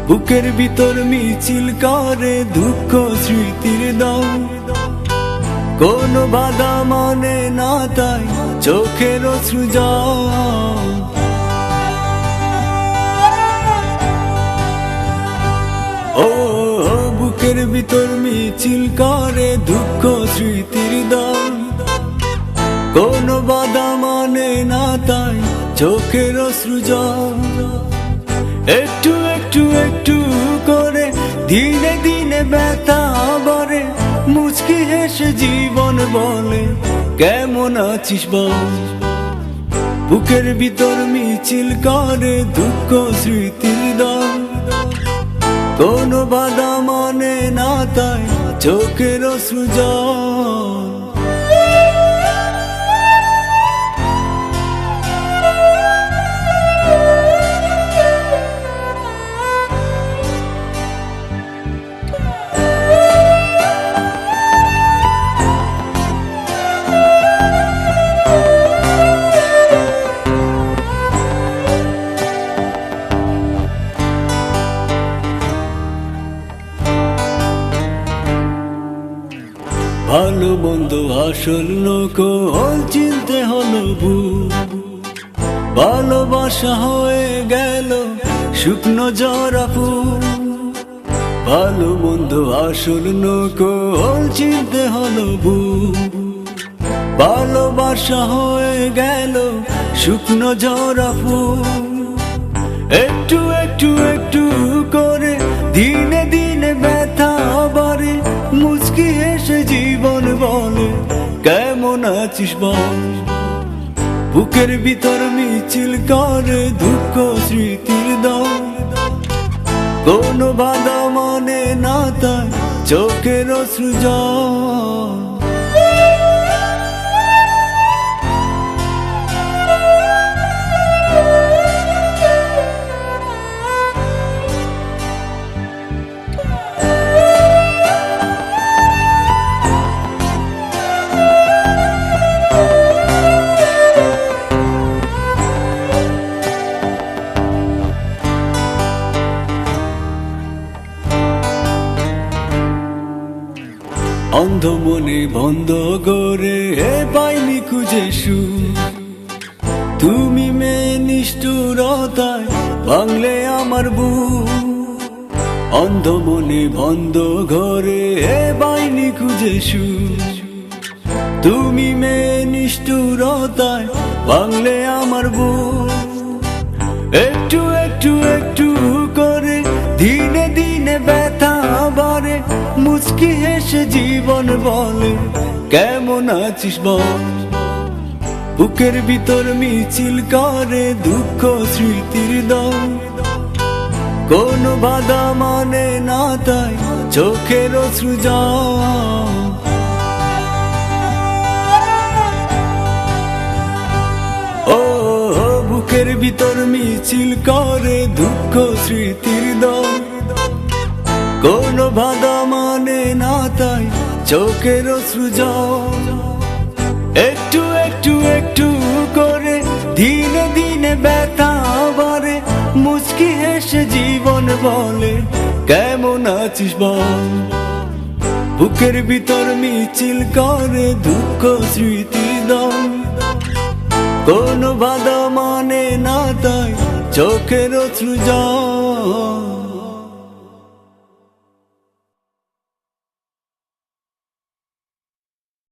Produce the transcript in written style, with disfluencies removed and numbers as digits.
বুকের ভিতর মিছিল করে দুঃখ স্মৃতির দল, কোনো বাধা মানে না তাই চোখের অশ্রু জল। ও বুকের ভিতর মিছিল করে দুঃখ স্মৃতির দল, কোনো বাধা মানে না তাই চোখের অশ্রু জল। একটু একটু একটু করে দিনে দিনে ব্যথা বাড়ে, মুচকি হেসে জীবন বলে কেমন আছিস বল। বুকের ভিতর মিছিল করে দুঃখ স্মৃতির দল, কোনো বাধা মানে না তাই চোখের অশ্রু জল। ভালো মন্দ আসল নকল চিনতে হলো ভুল, ভালোবাসা হয়ে গেল শুকনো জরা ফুল। ভালো মন্দ আসল নকল চিনতে হলো ভুল, ভালোবাসা হয়ে গেল শুকনো জরা ফুল। একটু একটু একটু করে দিনে দিনে ব্যথা বাড়ে, মুচকি হেসে জীবন বলে কেমন আছিস বল। বুকের ভিতর মিছিল করে দুঃখ স্মৃতির দল, কোনো বাধা মানে না তাই চোখের অশ্রু জল। অন্ধ মনে বন্ধ করে পাইনি খুঁজে সুখ, তুমি মেয়ে নিষ্ঠুরতায় ভাঙলে আমার বুক। অন্ধ মনে বন্ধ ঘরে পাইনি খুঁজে সুখ, তুমি মেয়ে নিষ্ঠুরতায় ভাঙলে আমার বুক। একটু একটু একটু করে দিনে দিনে ব্যথা বাড়ে, মুচকি হেসে জীবন বলে কেমন আছিস বল। বুকের ভিতর মিছিল করে দুঃখ স্মৃতির দল, কোনো বাধা মানে না তাই চোখের অশ্রু জল। ও বুকের ভিতর মিছিল করে দুঃখ স্মৃতির দল, কোনো বাধা মানে না তাই চোখের অশ্রু জল। একটু একটু একটু করে দিনে দিনে ব্যথা বাড়ে, মুচকি হেসে জীবন বলে কেমন আছিস বল। বুকের ভিতর মিছিল করে দুঃখ স্মৃতির দল, কোনো বাধা মানে না তাই চোখের অশ্রু জল।